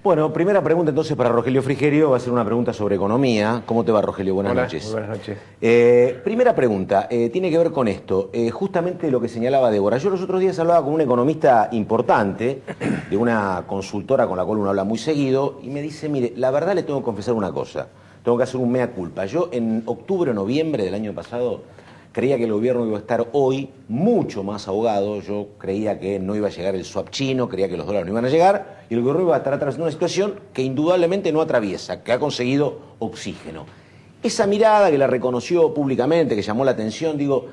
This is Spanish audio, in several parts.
Bueno, primera pregunta entonces para Rogelio Frigerio, va a ser una pregunta sobre economía. ¿Cómo te va, Rogelio? Buenas noches. Muy buenas noches. Primera pregunta, tiene que ver con esto. Justamente lo que señalaba Débora. Yo los otros días hablaba con un economista importante, de una consultora con la cual uno habla muy seguido, y me dice, mire, la verdad le tengo que confesar una cosa, tengo que hacer un mea culpa. Yo en octubre o noviembre del año pasado creía que el gobierno iba a estar hoy mucho más ahogado. Yo creía que no iba a llegar el swap chino, creía que los dólares no iban a llegar, y el gobierno iba a estar atravesando una situación que indudablemente no atraviesa, que ha conseguido oxígeno. Esa mirada que la reconoció públicamente, que llamó la atención, digo,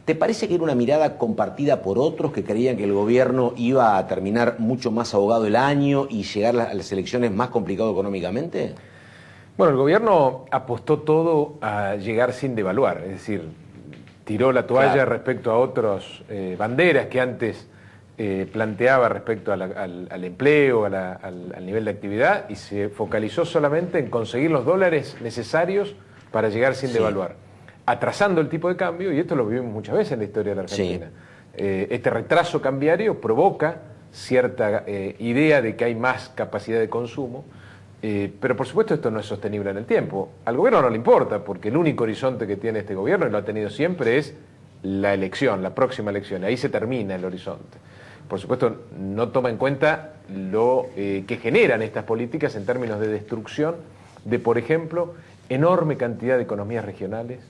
¿te parece que era una mirada compartida por otros que creían que el gobierno iba a terminar mucho más ahogado el año y llegar a las elecciones más complicado económicamente? Bueno, el gobierno apostó todo a llegar sin devaluar, es decir, tiró la toalla respecto a otras banderas que antes planteaba respecto al empleo, al nivel de actividad, y se focalizó solamente en conseguir los dólares necesarios para llegar sin devaluar, atrasando el tipo de cambio, y esto lo vivimos muchas veces en la historia de la Argentina. Este retraso cambiario provoca cierta idea de que hay más capacidad de consumo, pero por supuesto esto no es sostenible en el tiempo. Al gobierno no le importa, porque el único horizonte que tiene este gobierno, y lo ha tenido siempre, es la elección, la próxima elección. Ahí se termina el horizonte. Por supuesto, no toma en cuenta lo que generan estas políticas en términos de destrucción de, por ejemplo, enorme cantidad de economías regionales,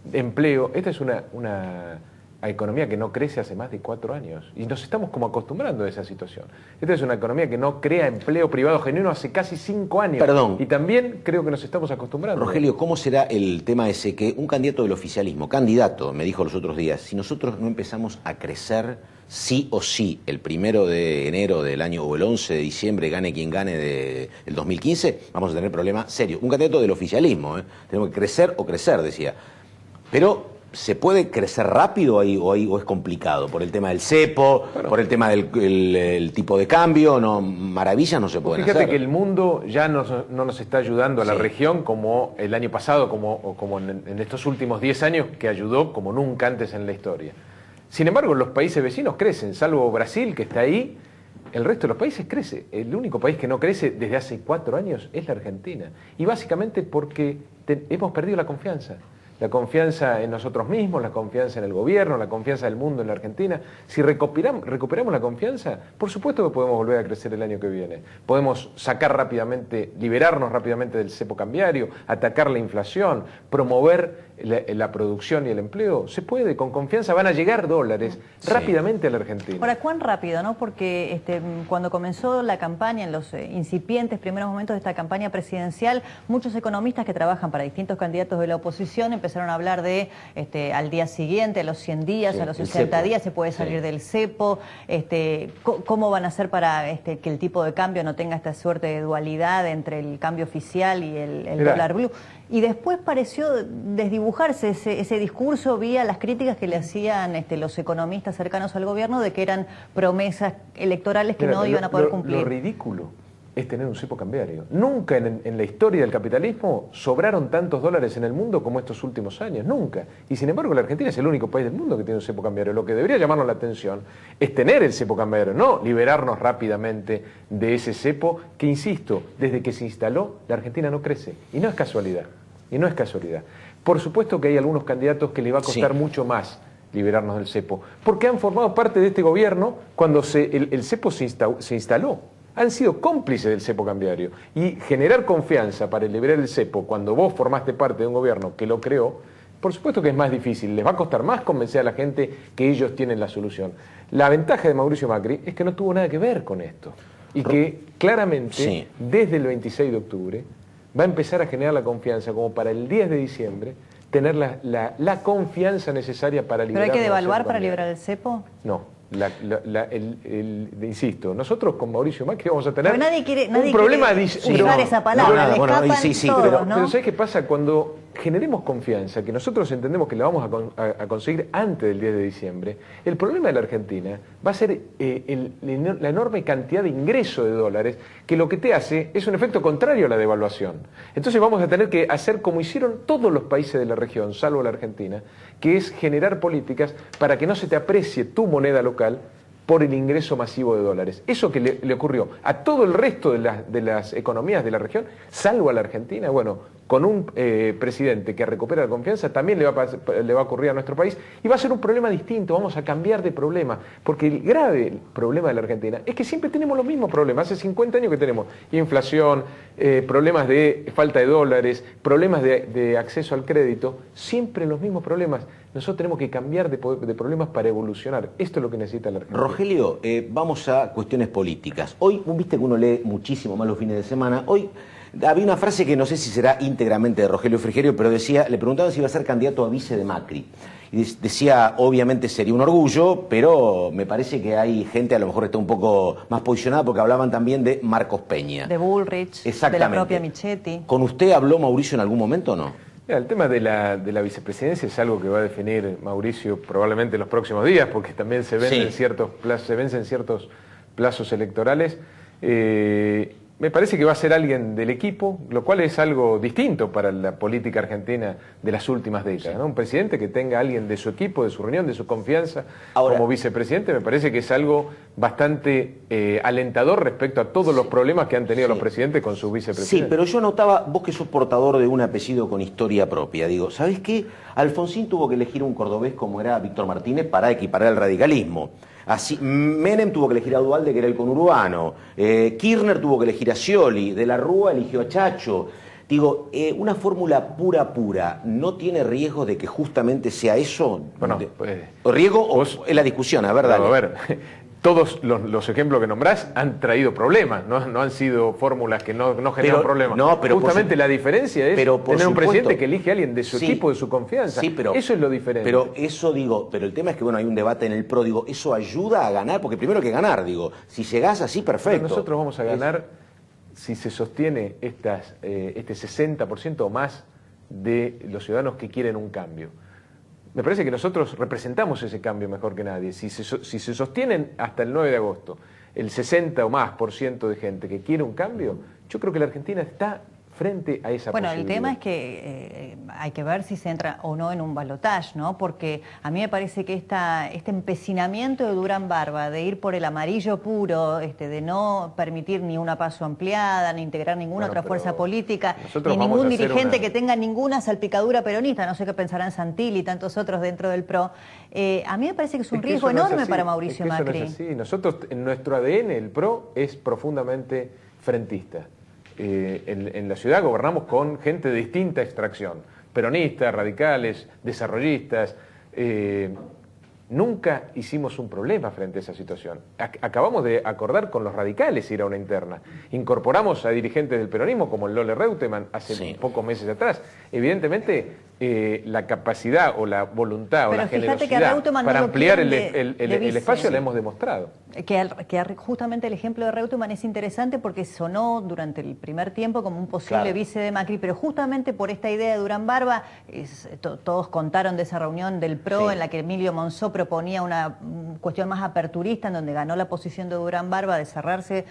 de empleo. Esta es una economía que no crece hace más de 4 años y nos estamos como acostumbrando a esa situación. Esta es una economía que no crea empleo privado genuino hace casi 5 años. Perdón. Y también creo que nos estamos acostumbrando. Rogelio, ¿cómo será el tema ese que un candidato del oficialismo, candidato, me dijo los otros días, si nosotros no empezamos a crecer sí o sí el 1 de enero del año o el 11 de diciembre, gane quien gane del 2015, vamos a tener problemas serios? Un candidato del oficialismo, tenemos que crecer o crecer, decía. Pero ¿se puede crecer rápido ahí o es complicado? Por el tema del cepo, por el tema del tipo de cambio, no, maravillas no se pueden hacer. Fíjate que el mundo ya no nos está ayudando a la región como el año pasado, como en estos últimos 10 años, que ayudó como nunca antes en la historia. Sin embargo, los países vecinos crecen, salvo Brasil, que está ahí. El resto de los países crece. El único país que no crece desde hace 4 años es la Argentina. Y básicamente porque hemos perdido la confianza. La confianza en nosotros mismos, la confianza en el gobierno, la confianza del mundo en la Argentina. Si recuperamos la confianza, por supuesto que podemos volver a crecer el año que viene. Podemos sacar rápidamente, liberarnos rápidamente del cepo cambiario, atacar la inflación, promover la producción y el empleo. Se puede, con confianza van a llegar dólares rápidamente a la Argentina. Ahora, ¿cuán rápido, no? Porque cuando comenzó la campaña, en los incipientes primeros momentos de esta campaña presidencial, muchos economistas que trabajan para distintos candidatos de la oposición empezaron a hablar de al día siguiente, a los 100 días, a los 60 días se puede salir del cepo, cómo van a hacer para que el tipo de cambio no tenga esta suerte de dualidad entre el cambio oficial y el dólar blue. Y después pareció desdibujarse ese discurso vía las críticas que le hacían los economistas cercanos al gobierno de que eran promesas electorales que no iban a poder cumplir. Lo ridículo es tener un cepo cambiario. Nunca en la historia del capitalismo sobraron tantos dólares en el mundo como estos últimos años, nunca. Y sin embargo la Argentina es el único país del mundo que tiene un cepo cambiario. Lo que debería llamarnos la atención es tener el cepo cambiario, no liberarnos rápidamente de ese cepo que, insisto, desde que se instaló la Argentina no crece. Y no es casualidad. Y no es casualidad. Por supuesto que hay algunos candidatos que les va a costar mucho más liberarnos del cepo, porque han formado parte de este gobierno cuando el cepo se instaló. Han sido cómplices del cepo cambiario. Y generar confianza para liberar el cepo cuando vos formaste parte de un gobierno que lo creó, por supuesto que es más difícil. Les va a costar más convencer a la gente que ellos tienen la solución. La ventaja de Mauricio Macri es que no tuvo nada que ver con esto. Y que claramente, desde el 26 de octubre, va a empezar a generar la confianza como para el 10 de diciembre tener la confianza necesaria para liberar. ¿Pero hay que devaluar para liberar el cepo? No. Insisto, nosotros con Mauricio Macri vamos a tener nadie un problema usar esa palabra, pero ¿sabes qué pasa? Cuando generemos confianza, que nosotros entendemos que la vamos a conseguir antes del 10 de diciembre, el problema de la Argentina va a ser la enorme cantidad de ingreso de dólares, que lo que te hace es un efecto contrario a la devaluación. Entonces vamos a tener que hacer como hicieron todos los países de la región, salvo la Argentina, que es generar políticas para que no se te aprecie tu moneda local por el ingreso masivo de dólares. Eso que le ocurrió a todo el resto de las economías de la región, salvo a la Argentina, bueno, con un presidente que recupera la confianza, también le va a ocurrir a nuestro país, y va a ser un problema distinto, vamos a cambiar de problema, porque el grave problema de la Argentina es que siempre tenemos los mismos problemas, hace 50 años que tenemos inflación, problemas de falta de dólares, problemas de acceso al crédito, siempre los mismos problemas. Nosotros tenemos que cambiar de problemas para evolucionar. Esto es lo que necesita la Argentina. Rogelio, vamos a cuestiones políticas. Hoy, viste que uno lee muchísimo más los fines de semana. Hoy había una frase que no sé si será íntegramente de Rogelio Frigerio, pero decía, le preguntaban si iba a ser candidato a vice de Macri. Y decía, obviamente sería un orgullo, pero me parece que hay gente a lo mejor está un poco más posicionada porque hablaban también de Marcos Peña. De Bullrich, de la propia Michetti. ¿Con usted habló Mauricio en algún momento o no? El tema de la vicepresidencia es algo que va a definir Mauricio probablemente en los próximos días, porque también se vencen ciertos plazos electorales. Me parece que va a ser alguien del equipo, lo cual es algo distinto para la política argentina de las últimas décadas, ¿no? Un presidente que tenga a alguien de su equipo, de su reunión, de su confianza, como vicepresidente, me parece que es algo bastante alentador respecto a todos los problemas que han tenido los presidentes con sus vicepresidentes. Sí, pero yo notaba, vos que sos portador de un apellido con historia propia, digo, ¿sabés qué? Alfonsín tuvo que elegir un cordobés como era Víctor Martínez para equiparar el radicalismo. Así, Menem tuvo que elegir a Duhalde, que era el conurbano. Kirchner tuvo que elegir a Scioli. De la Rúa eligió a Chacho. Digo, una fórmula pura, ¿no tiene riesgo de que justamente sea eso? Bueno, ¿riesgo o es la discusión? A ver, dale. A ver, todos los ejemplos que nombrás han traído problemas, no han sido fórmulas que no generan problemas. No, pero justamente la diferencia es tener un presidente que elige a alguien de su equipo, de su confianza. Sí, pero eso es lo diferente. Pero eso digo, pero el tema es que bueno, hay un debate en el PRO, digo, ¿eso ayuda a ganar? Porque primero hay que ganar, digo, si llegás así, perfecto. Pero nosotros vamos a ganar si se sostiene este 60% o más de los ciudadanos que quieren un cambio. Me parece que nosotros representamos ese cambio mejor que nadie. Si se sostienen hasta el 9 de agosto el 60 o más % de gente que quiere un cambio, yo creo que la Argentina está frente a esa posibilidad. El tema es que hay que ver si se entra o no en un balotaje, ¿no? Porque a mí me parece que este empecinamiento de Durán Barba de ir por el amarillo puro, de no permitir ni una PASO ampliada, ni integrar ninguna otra fuerza política, ni ningún dirigente que tenga ninguna salpicadura peronista, no sé qué pensarán Santilli y tantos otros dentro del PRO, a mí me parece que es un riesgo enorme para Mauricio Macri. Eso no es así. Nosotros, en nuestro ADN, el PRO es profundamente frentista. En la ciudad gobernamos con gente de distinta extracción, peronistas, radicales, desarrollistas. Nunca hicimos un problema frente a esa situación. Acabamos de acordar con los radicales ir a una interna. Incorporamos a dirigentes del peronismo como el Lole Reutemann hace pocos meses atrás. Evidentemente, la capacidad o la voluntad o la generosidad para ampliar el espacio la hemos demostrado. Justamente el ejemplo de Reutemann es interesante porque sonó durante el primer tiempo como un posible vice de Macri, pero justamente por esta idea de Durán Barba, todos contaron de esa reunión del PRO en la que Emilio Monzó proponía una cuestión más aperturista, en donde ganó la posición de Durán Barba de cerrarse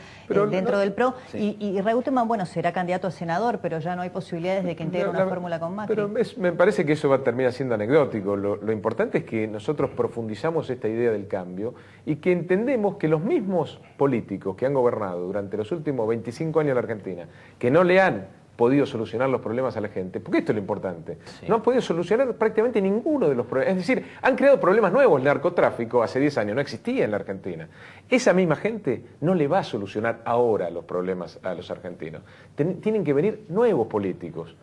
dentro del PRO, y Reutemann, será candidato a senador, pero ya no hay posibilidades de que integre una fórmula con Macri. Pero me parece que eso va a terminar siendo anecdótico. Lo importante es que nosotros profundizamos esta idea del cambio y que entendemos que los mismos políticos que han gobernado durante los últimos 25 años en la Argentina, que no le han podido solucionar los problemas a la gente, porque esto es lo importante, no han podido solucionar prácticamente ninguno de los problemas, es decir, han creado problemas nuevos. El narcotráfico hace 10 años no existía en la Argentina. Esa misma gente no le va a solucionar ahora los problemas a los argentinos. Tienen que venir nuevos políticos,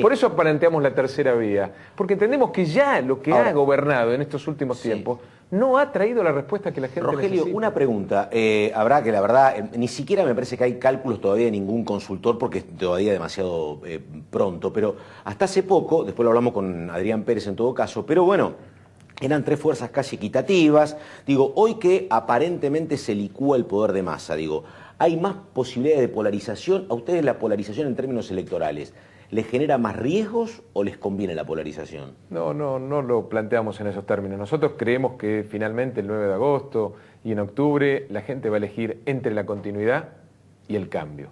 por eso planteamos la tercera vía, porque entendemos que ya lo que ha gobernado en estos últimos tiempos no ha traído la respuesta que la gente necesita. Rogelio, una pregunta. Habrá que, la verdad, ni siquiera me parece que hay cálculos todavía de ningún consultor porque es todavía demasiado pronto, pero hasta hace poco, después lo hablamos con Adrián Pérez en todo caso, pero bueno, eran tres fuerzas casi equitativas. Digo, hoy que aparentemente se licúa el poder de masa, digo, ¿hay más posibilidades de polarización? ¿A ustedes la polarización en términos electorales les genera más riesgos o les conviene la polarización? No lo planteamos en esos términos. Nosotros creemos que finalmente el 9 de agosto y en octubre la gente va a elegir entre la continuidad y el cambio.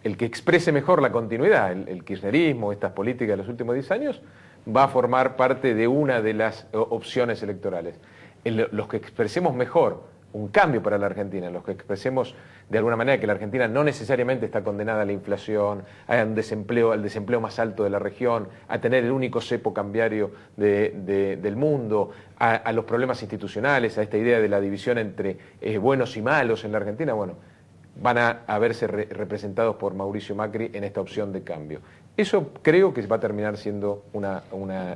El que exprese mejor la continuidad, el kirchnerismo, estas políticas de los últimos 10 años, va a formar parte de una de las opciones electorales. los que expresemos mejor un cambio para la Argentina, los que expresemos de alguna manera que la Argentina no necesariamente está condenada a la inflación, al desempleo más alto de la región, a tener el único cepo cambiario del mundo, a los problemas institucionales, a esta idea de la división entre buenos y malos en la Argentina, bueno, van a verse representados por Mauricio Macri en esta opción de cambio. Eso creo que va a terminar siendo una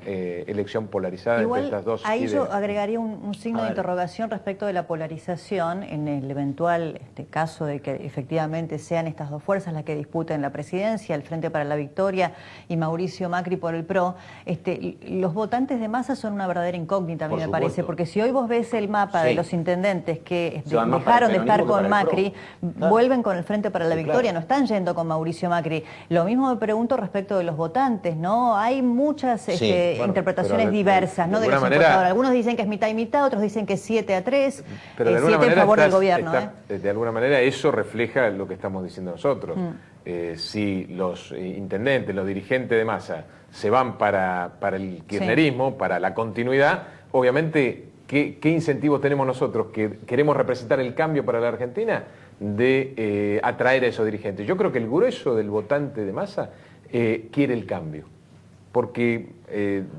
elección polarizada Igual, entre estas dos ahí ideas. yo agregaría un signo de interrogación respecto de la polarización en el eventual caso de que efectivamente sean estas dos fuerzas las que disputen la presidencia, el Frente para la Victoria y Mauricio Macri por el PRO. Los votantes de Massa son una verdadera incógnita, a mí me parece, porque si hoy vos ves el mapa de los intendentes que dejaron de estar con Macri, vuelven con el Frente para la Victoria, no están yendo con Mauricio Macri. Lo mismo me pregunto respecto de los votantes, ¿no? Hay muchas interpretaciones diversas, ¿no? De los importadores. Algunos dicen que es mitad y mitad, otros dicen que es 7-3, 7 en favor del gobierno. De alguna manera eso refleja lo que estamos diciendo nosotros. Si los intendentes, los dirigentes de Massa se van para el kirchnerismo, para la continuidad, obviamente, ¿qué incentivos tenemos nosotros que queremos representar el cambio para la Argentina de atraer a esos dirigentes? Yo creo que el grueso del votante de Massa quiere el cambio, porque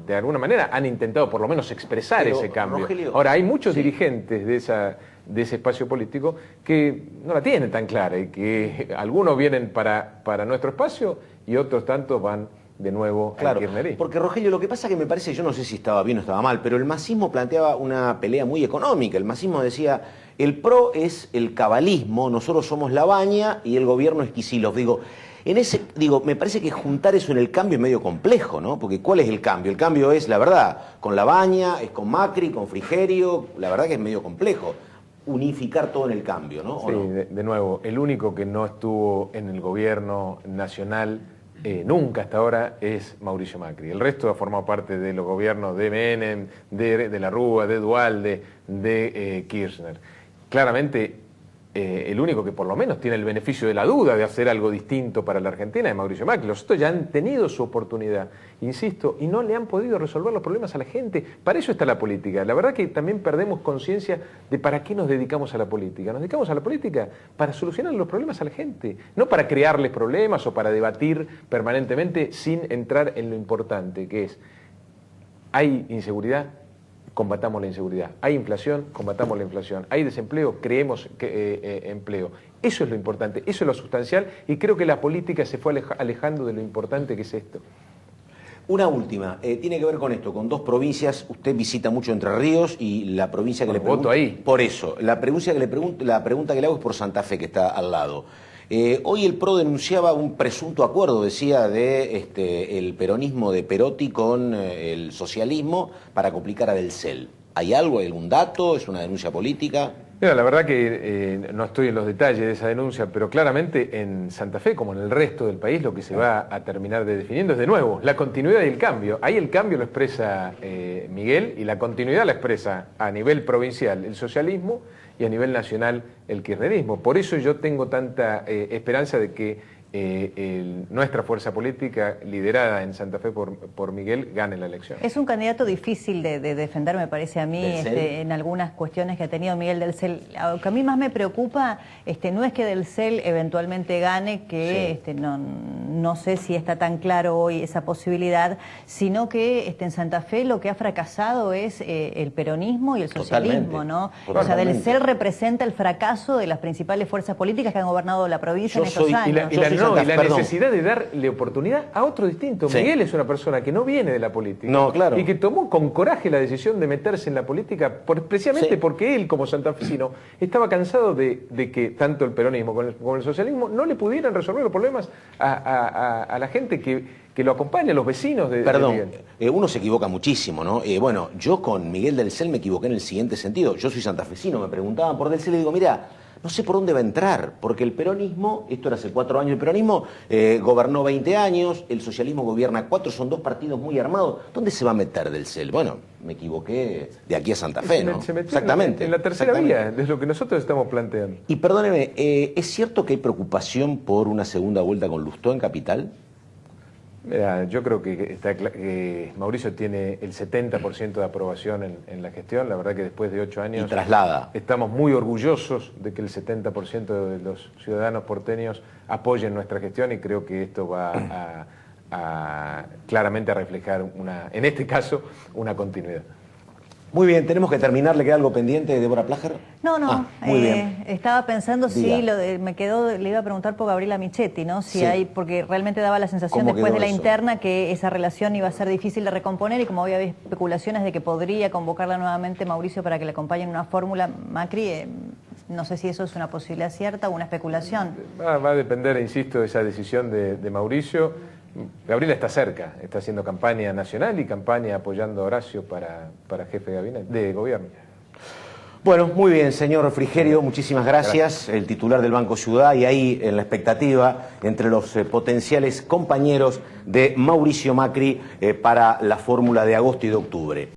de alguna manera han intentado por lo menos expresar ese cambio. Rogelio, ahora, hay muchos dirigentes de ese espacio político que no la tienen tan clara y que algunos vienen para nuestro espacio y otros tantos van de nuevo al kirchnerismo. Porque Rogelio, lo que pasa que me parece, yo no sé si estaba bien o estaba mal, pero el masismo planteaba una pelea muy económica. El masismo decía, el PRO es el cabalismo, nosotros somos la Baña y el gobierno es Kicillof. Me parece que juntar eso en el cambio es medio complejo, ¿no? Porque ¿cuál es el cambio? El cambio es, la verdad, con la Baña, es con Macri, con Frigerio, la verdad que es medio complejo unificar todo en el cambio, ¿no? Sí, de nuevo, el único que no estuvo en el gobierno nacional nunca hasta ahora es Mauricio Macri. El resto ha formado parte de los gobiernos de Menem, de la Rúa, de Duhalde, de Kirchner. Claramente, el único que por lo menos tiene el beneficio de la duda de hacer algo distinto para la Argentina es Mauricio Macri. Los otros ya han tenido su oportunidad, insisto, y no le han podido resolver los problemas a la gente. Para eso está la política. La verdad que también perdemos conciencia de para qué nos dedicamos a la política. Nos dedicamos a la política para solucionar los problemas a la gente, no para crearles problemas o para debatir permanentemente sin entrar en lo importante, que es, hay inseguridad, combatamos la inseguridad. Hay inflación, combatamos la inflación. Hay desempleo, creemos empleo. Eso es lo importante, eso es lo sustancial y creo que la política se fue alejando de lo importante que es esto. Una última, tiene que ver con esto, con dos provincias. Usted visita mucho Entre Ríos y la provincia que le pregunto... voto ahí. Por eso, la pregunta que le hago es por Santa Fe, que está al lado. Hoy el PRO denunciaba un presunto acuerdo, decía, de el peronismo de Perotti con el socialismo para complicar a Del Cel. ¿Hay algo, hay algún dato? ¿Es una denuncia política? Mira, la verdad que no estoy en los detalles de esa denuncia, pero claramente en Santa Fe, como en el resto del país, lo que se va a terminar definiendo es de nuevo la continuidad y el cambio. Ahí el cambio lo expresa Miguel y la continuidad la expresa a nivel provincial el socialismo y a nivel nacional el kirchnerismo. Por eso yo tengo tanta esperanza de que nuestra fuerza política, liderada en Santa Fe por Miguel, gane la elección. Es un candidato difícil de defender, me parece a mí, en algunas cuestiones que ha tenido Miguel Del Cel. Lo que a mí más me preocupa no es que Del Cel eventualmente gane, que no sé si está tan claro hoy esa posibilidad, sino que en Santa Fe lo que ha fracasado es el peronismo y el socialismo, ¿no? O sea, Del Cel representa el fracaso de las principales fuerzas políticas que han gobernado la provincia en estos años. Y la necesidad de darle oportunidad a otro distinto. Miguel es una persona que no viene de la política y que tomó con coraje la decisión de meterse en la política precisamente porque él, como santafesino, estaba cansado de que tanto el peronismo como el socialismo no le pudieran resolver los problemas a la gente que lo acompaña, a los vecinos de Miguel. Uno se equivoca muchísimo, ¿no? Bueno, yo con Miguel Del Cel me equivoqué en el siguiente sentido. Yo soy santafesino, me preguntaban por Del Cel y digo, mira, no sé por dónde va a entrar, porque el peronismo, esto era hace 4 años, el peronismo gobernó 20 años, el socialismo gobierna 4, son 2 partidos muy armados. ¿Dónde se va a meter Del Cel? Bueno, me equivoqué de aquí a Santa Fe, ¿no? Exactamente. En la tercera vía, es lo que nosotros estamos planteando. Y perdóneme, ¿es cierto que hay preocupación por una segunda vuelta con Lustó en Capital? Mira, yo creo que Mauricio tiene el 70% de aprobación en la gestión. La verdad que después de 8 años... Y traslada. Estamos muy orgullosos de que el 70% de los ciudadanos porteños apoyen nuestra gestión y creo que esto va claramente a reflejar, en este caso, una continuidad. Muy bien, tenemos que terminar. ¿Le queda algo pendiente, Débora Plager? No, muy bien. Estaba pensando Diga. si le iba a preguntar por Gabriela Michetti, ¿no? Si Sí. hay, porque realmente daba la sensación ¿Cómo después quedó de la eso? interna que esa relación iba a ser difícil de recomponer y como había especulaciones de que podría convocarla nuevamente Mauricio para que le acompañe en una fórmula Macri, no sé si eso es una posibilidad cierta o una especulación. Va a depender, insisto, de esa decisión de Mauricio. Gabriela está cerca, está haciendo campaña nacional y campaña apoyando a Horacio para jefe de gabinete, de gobierno. Bueno, muy bien, señor Frigerio, muchísimas gracias. El titular del Banco Ciudad y ahí en la expectativa entre los potenciales compañeros de Mauricio Macri para la fórmula de agosto y de octubre.